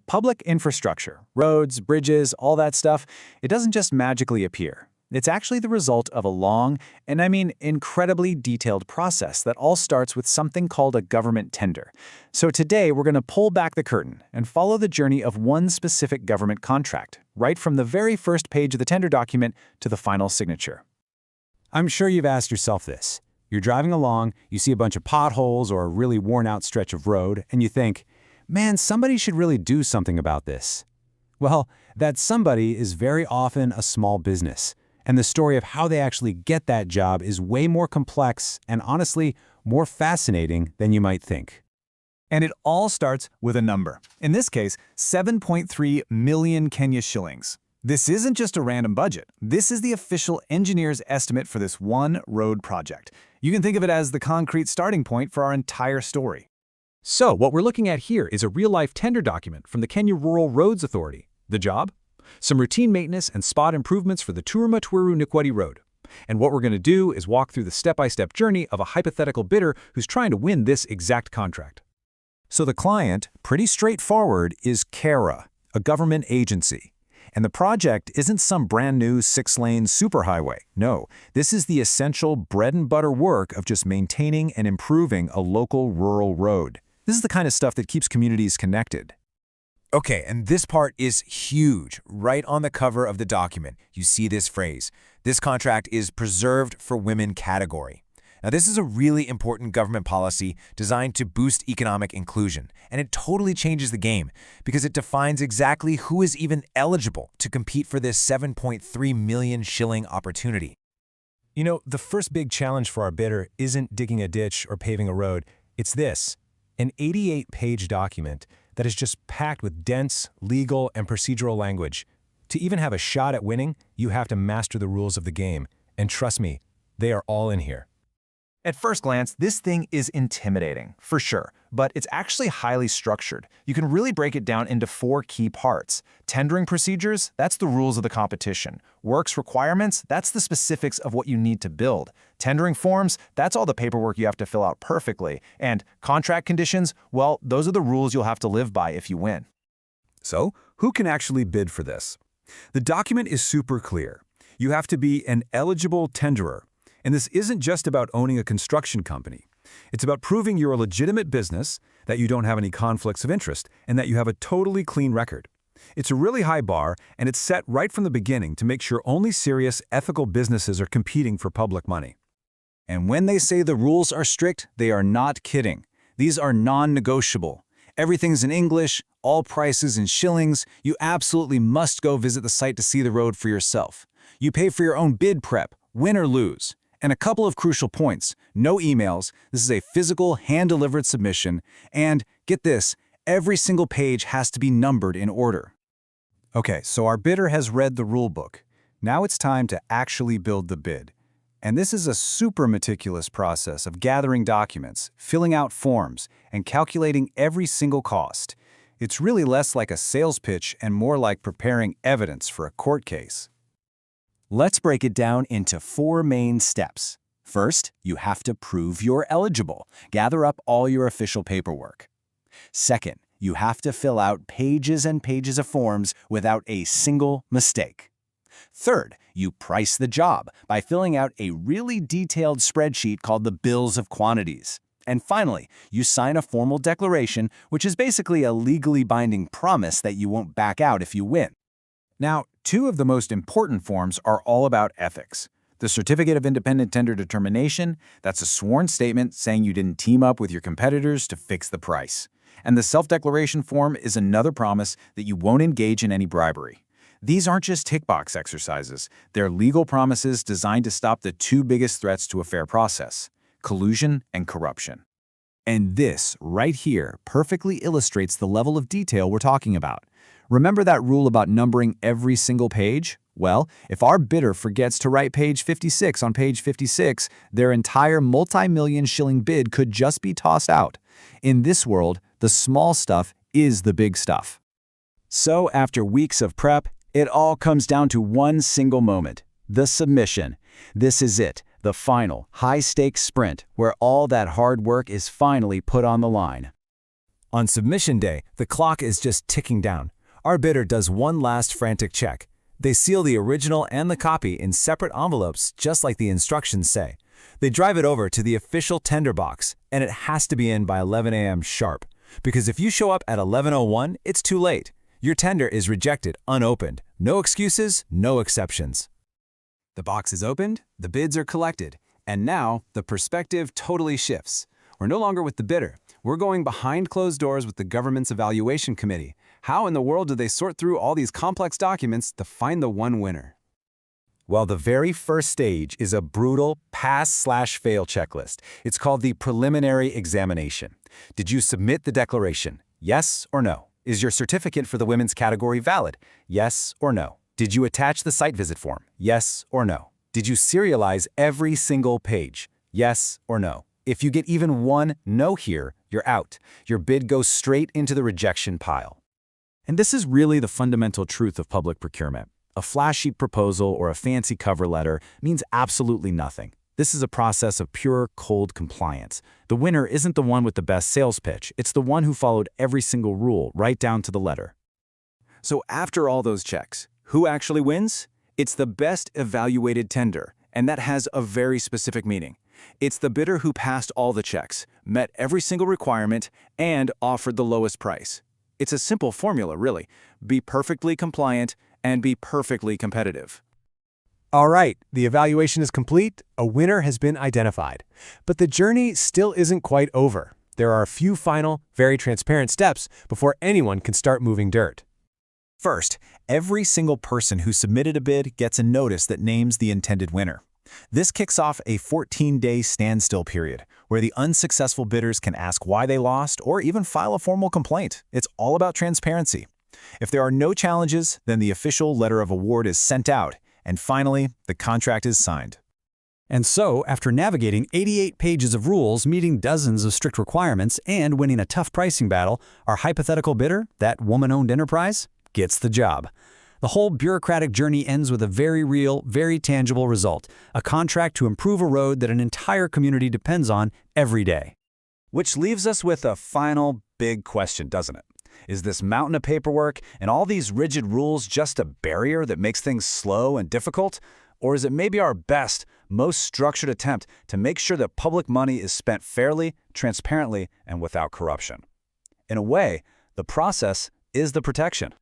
Public infrastructure, roads, bridges, all that stuff, it doesn't just magically appear. It's actually the result of a long, and I mean incredibly detailed process that all starts with something called a government tender. So today we're going to pull back the curtain and follow the journey of one specific government contract, right from the very first page of the tender document to the final signature. I'm sure you've asked yourself this. You're driving along, you see a bunch of potholes or a really worn-out stretch of road, and you think, man, somebody should really do something about this. Well, that somebody is very often a small business, and the story of how they actually get that job is way more complex and honestly, more fascinating than you might think. And it all starts with a number. In this case, 7.3 million Kenya shillings. This isn't just a random budget. This is the official engineer's estimate for this one road project. You can think of it as the concrete starting point for our entire story. So, what we're looking at here is a real-life tender document from the Kenya Rural Roads Authority. The job? Some routine maintenance and spot improvements for the Turuma-Twiru-Nikweti Road. And what we're going to do is walk through the step-by-step journey of a hypothetical bidder who's trying to win this exact contract. So the client, pretty straightforward, is KERA, a government agency. And the project isn't some brand new 6-lane superhighway. No, this is the essential bread-and-butter work of just maintaining and improving a local rural road. This is the kind of stuff that keeps communities connected. Okay, and this part is huge. Right on the cover of the document, you see this phrase. This contract is preserved for women category. Now, this is a really important government policy designed to boost economic inclusion, and it totally changes the game because it defines exactly who is even eligible to compete for this 7.3 million shilling opportunity. The first big challenge for our bidder isn't digging a ditch or paving a road. It's this, an 88-page document that is just packed with dense, legal, and procedural language. To even have a shot at winning, you have to master the rules of the game. And trust me, they are all in here. At first glance, this thing is intimidating, for sure, but it's actually highly structured. You can really break it down into 4 key parts. Tendering procedures, that's the rules of the competition. Works requirements, that's the specifics of what you need to build. Tendering forms, that's all the paperwork you have to fill out perfectly. And contract conditions, well, those are the rules you'll have to live by if you win. So, who can actually bid for this? The document is super clear. You have to be an eligible tenderer. And this isn't just about owning a construction company. It's about proving you're a legitimate business, that you don't have any conflicts of interest, and that you have a totally clean record. It's a really high bar, and it's set right from the beginning to make sure only serious, ethical businesses are competing for public money. And when they say the rules are strict, they are not kidding. These are non-negotiable. Everything's in English, all prices in shillings. You absolutely must go visit the site to see the road for yourself. You pay for your own bid prep, win or lose. And a couple of crucial points: no emails, this is a physical, hand-delivered submission, and, get this, every single page has to be numbered in order. Okay, so our bidder has read the rule book. Now it's time to actually build the bid. And this is a super meticulous process of gathering documents, filling out forms, and calculating every single cost. It's really less like a sales pitch and more like preparing evidence for a court case. Let's break it down into 4 main steps. First, you have to prove you're eligible. Gather up all your official paperwork. Second, you have to fill out pages and pages of forms without a single mistake. Third, you price the job by filling out a really detailed spreadsheet called the bills of quantities. And finally, you sign a formal declaration, which is basically a legally binding promise that you won't back out if you win. Now, 2 of the most important forms are all about ethics. The Certificate of Independent Tender Determination, that's a sworn statement saying you didn't team up with your competitors to fix the price. And the self-declaration form is another promise that you won't engage in any bribery. These aren't just tick box exercises. They're legal promises designed to stop the 2 biggest threats to a fair process: collusion and corruption. And this, right here, perfectly illustrates the level of detail we're talking about. Remember that rule about numbering every single page? Well, if our bidder forgets to write page 56 on page 56, their entire multi-million shilling bid could just be tossed out. In this world, the small stuff is the big stuff. So after weeks of prep, it all comes down to one single moment: the submission. This is it, the final, high-stakes sprint where all that hard work is finally put on the line. On submission day, the clock is just ticking down. Our bidder does one last frantic check. They seal the original and the copy in separate envelopes, just like the instructions say. They drive it over to the official tender box, and it has to be in by 11 a.m. sharp. Because if you show up at 11:01, it's too late. Your tender is rejected, unopened. No excuses, no exceptions. The box is opened, the bids are collected, and now the perspective totally shifts. We're no longer with the bidder. We're going behind closed doors with the government's evaluation committee. How in the world do they sort through all these complex documents to find the one winner? Well, the very first stage is a brutal pass/fail checklist. It's called the preliminary examination. Did you submit the declaration? Yes or no? Is your certificate for the women's category valid? Yes or no? Did you attach the site visit form? Yes or no? Did you serialize every single page? Yes or no? If you get even one no here, you're out. Your bid goes straight into the rejection pile. And this is really the fundamental truth of public procurement. A flashy proposal or a fancy cover letter means absolutely nothing. This is a process of pure, cold compliance. The winner isn't the one with the best sales pitch. It's the one who followed every single rule, right down to the letter. So after all those checks, who actually wins? It's the best evaluated tender, and that has a very specific meaning. It's the bidder who passed all the checks, met every single requirement, and offered the lowest price. It's a simple formula, really. Be perfectly compliant and be perfectly competitive. All right, the evaluation is complete. A winner has been identified. But the journey still isn't quite over. There are a few final, very transparent steps before anyone can start moving dirt. First, every single person who submitted a bid gets a notice that names the intended winner. This kicks off a 14-day standstill period, where the unsuccessful bidders can ask why they lost or even file a formal complaint. It's all about transparency. If there are no challenges, then the official letter of award is sent out, and finally, the contract is signed. And so, after navigating 88 pages of rules, meeting dozens of strict requirements, and winning a tough pricing battle, our hypothetical bidder, that woman-owned enterprise, gets the job. The whole bureaucratic journey ends with a very real, very tangible result, a contract to improve a road that an entire community depends on every day. Which leaves us with a final big question, doesn't it? Is this mountain of paperwork and all these rigid rules just a barrier that makes things slow and difficult? Or is it maybe our best, most structured attempt to make sure that public money is spent fairly, transparently, and without corruption? In a way, the process is the protection.